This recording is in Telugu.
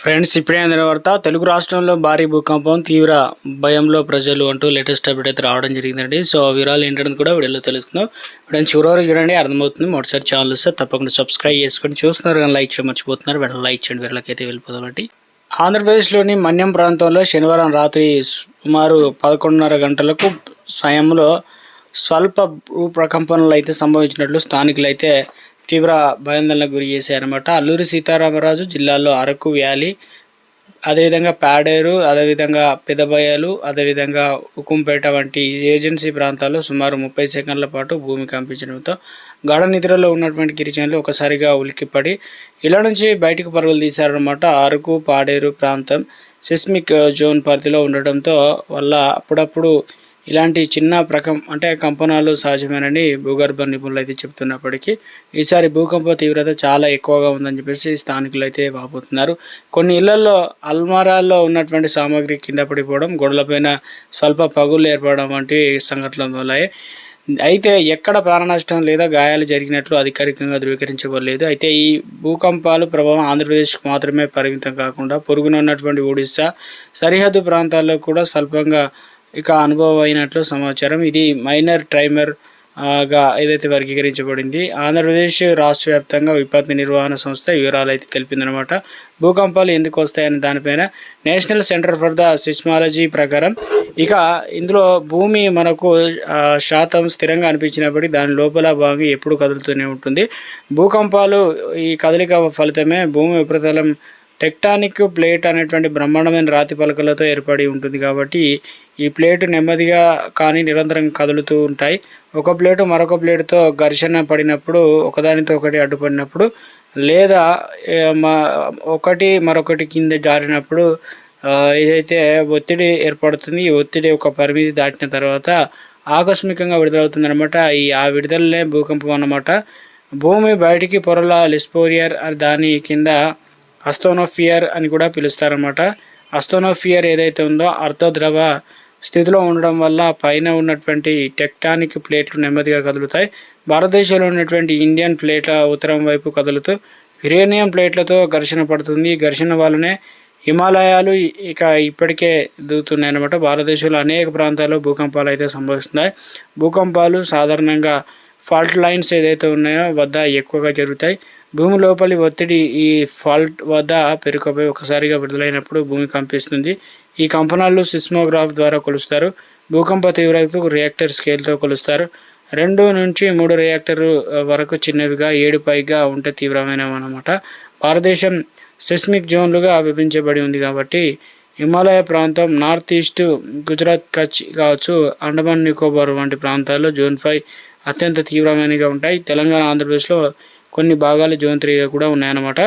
ఫ్రెండ్స్, ఇప్పుడే అందిన వార్త. తెలుగు రాష్ట్రంలో భారీ భూకంపం, తీవ్ర భయంలో ప్రజలు అంటూ లేటెస్ట్ అప్డేట్ అయితే రావడం జరిగిందండి. సో వివరాలు ఏంటనేది కూడా వీడియోలో తెలుసుకుందాం. ఇప్పుడు చివరి వరకు చూడండి, అర్థమవుతుంది. మొదటిసారి ఛానల్ వస్తే తప్పకుండా సబ్స్క్రైబ్ చేసుకొని చూస్తున్నారు కానీ లైక్ చేయడం మర్చిపోతున్నారు. వెంటనే లైక్ చేయండి. వీళ్ళకైతే వెళ్ళిపోదామండి. ఆంధ్రప్రదేశ్లోని మన్యం ప్రాంతంలో శనివారం రాత్రి సుమారు 11:30 గంటలకు సమయంలో స్వల్ప భూ ప్రకంపనలు అయితే సంభవించినట్లు స్థానికులు అయితే తీవ్ర భయాందోళనకు గురి చేశారన్నమాట. అల్లూరి సీతారామరాజు జిల్లాలో అరకు వ్యాలీ, అదేవిధంగా పాడేరు, అదేవిధంగా పెదబయలు, అదేవిధంగా ఉకుంపేట వంటి ఏజెన్సీ ప్రాంతాల్లో సుమారు 30 సెకండ్ల పాటు భూమి కంపించడంతో గాఢ నిద్రలో ఉన్నటువంటి గిరిజనులు ఒకసారిగా ఉలిక్కిపడి ఇళ్ల నుంచి బయటకు పరుగులు తీశారన్నమాట. అరకు, పాడేరు ప్రాంతం సిస్మిక్ జోన్ పరిధిలో ఉండటంతో వల్ల అప్పుడప్పుడు ఇలాంటి చిన్న కంపనాలు సహజమేనని భూగర్భ నిపుణులు అయితే చెప్తున్నప్పటికీ ఈసారి భూకంప తీవ్రత చాలా ఎక్కువగా ఉందని చెప్పేసి స్థానికులు అయితే వాపోతున్నారు. కొన్ని ఇళ్లలో అల్మారాల్లో ఉన్నటువంటి సామాగ్రి కింద పడిపోవడం, గోడలపైన స్వల్ప పగుళ్ళు ఏర్పడడం వంటి సంఘటనల వల్ల అయితే ఎక్కడ ప్రాణ నష్టం లేదా గాయాలు జరిగినట్లు అధికారికంగా ధృవీకరించబడలేదు. అయితే ఈ భూకంపాలు ప్రభావం ఆంధ్రప్రదేశ్కు మాత్రమే పరిమితం కాకుండా పొరుగున ఉన్నటువంటి ఒడిశా సరిహద్దు ప్రాంతాల్లో కూడా స్వల్పంగా అనుభవం అయినట్లు సమాచారం. ఇది మైనర్ ట్రైమర్ గా ఏదైతే వర్గీకరించబడింది. ఆంధ్రప్రదేశ్ రాష్ట్ర వ్యాప్తంగా విపత్తు నిర్వహణ సంస్థ వివరాలు అయితే తెలిపిందనమాట. భూకంపాలు ఎందుకు వస్తాయనే దానిపైన national centre for the seismology ప్రకారం ఇందులో భూమి మనకు శాతం స్థిరంగా అనిపించినప్పటికీ దాని లోపల భాగం ఎప్పుడు కదులుతూనే ఉంటుంది. భూకంపాలు ఈ కదలిక ఫలితమే భూమి ఉపరితలం టెక్టానిక్ ప్లేట్ అనేటువంటి బ్రహ్మాండమైన రాతి పలకలతో ఏర్పడి ఉంటుంది. కాబట్టి ఈ ప్లేటు నెమ్మదిగా కానీ నిరంతరం కదులుతూ ఉంటాయి. ఒక ప్లేటు మరొక ప్లేటుతో ఘర్షణ పడినప్పుడు, ఒకదానితో ఒకటి అడ్డుపడినప్పుడు, లేదా ఒకటి మరొకటి కింద జారినప్పుడు ఏదైతే ఒత్తిడి ఏర్పడుతుంది. ఈ ఒత్తిడి ఒక పరిమితి దాటిన తర్వాత ఆకస్మికంగా విడుదలవుతుంది అనమాట. ఆ విడుదలనే భూకంపం అన్నమాట. భూమి బయటికి పొరల లిస్పోరియర్ దాని కింద అస్తోనోఫియర్ అని కూడా పిలుస్తారన్నమాట. అస్తోనోఫియర్ ఏదైతే ఉందో అర్ధద్రవ స్థితిలో ఉండడం వల్ల పైన ఉన్నటువంటి టెక్టానిక్ ప్లేట్లు నెమ్మదిగా కదులుతాయి. భారతదేశంలో ఉన్నటువంటి ఇండియన్ ప్లేట్ల ఉత్తరం వైపు కదులుతూ యురేనియం ప్లేట్లతో ఘర్షణ పడుతుంది. ఈ ఘర్షణ వల్లనే హిమాలయాలు ఇప్పటికే దిగుతున్నాయి అన్నమాట. భారతదేశంలో అనేక ప్రాంతాల్లో భూకంపాలు అయితే సంభవిస్తున్నాయి. భూకంపాలు సాధారణంగా ఫాల్ట్ లైన్స్ ఏదైతే ఉన్నాయో వద్ద ఎక్కువగా జరుగుతాయి. భూమి లోపలి ఒత్తిడి ఈ ఫాల్ట్ వద్ద పెరుగుపోయి ఒకసారిగా విడుదలైనప్పుడు భూమి కంపిస్తుంది. ఈ కంపనాలు సిస్మోగ్రాఫ్ ద్వారా కొలుస్తారు. భూకంప తీవ్రతకు రియాక్టర్ స్కేల్తో కొలుస్తారు. 2 నుంచి 3 రియాక్టర్ వరకు చిన్నవిగా, 7 పైగా ఉంటే తీవ్రమైనవి అన్నమాట. భారతదేశం సిస్మిక్ జోన్లుగా విభజించబడి ఉంది కాబట్టి హిమాలయ ప్రాంతం, నార్త్ ఈస్ట్, గుజరాత్, కచ్ కావచ్చు, అండమాన్ నికోబార్ వంటి ప్రాంతాల్లో జోన్ 5 అత్యంత తీవ్రమైనవిగా ఉంటాయి. తెలంగాణ, ఆంధ్రప్రదేశ్లో కొన్ని భాగాలు జోన్ 3గా కూడా ఉన్నాయన్నమాట.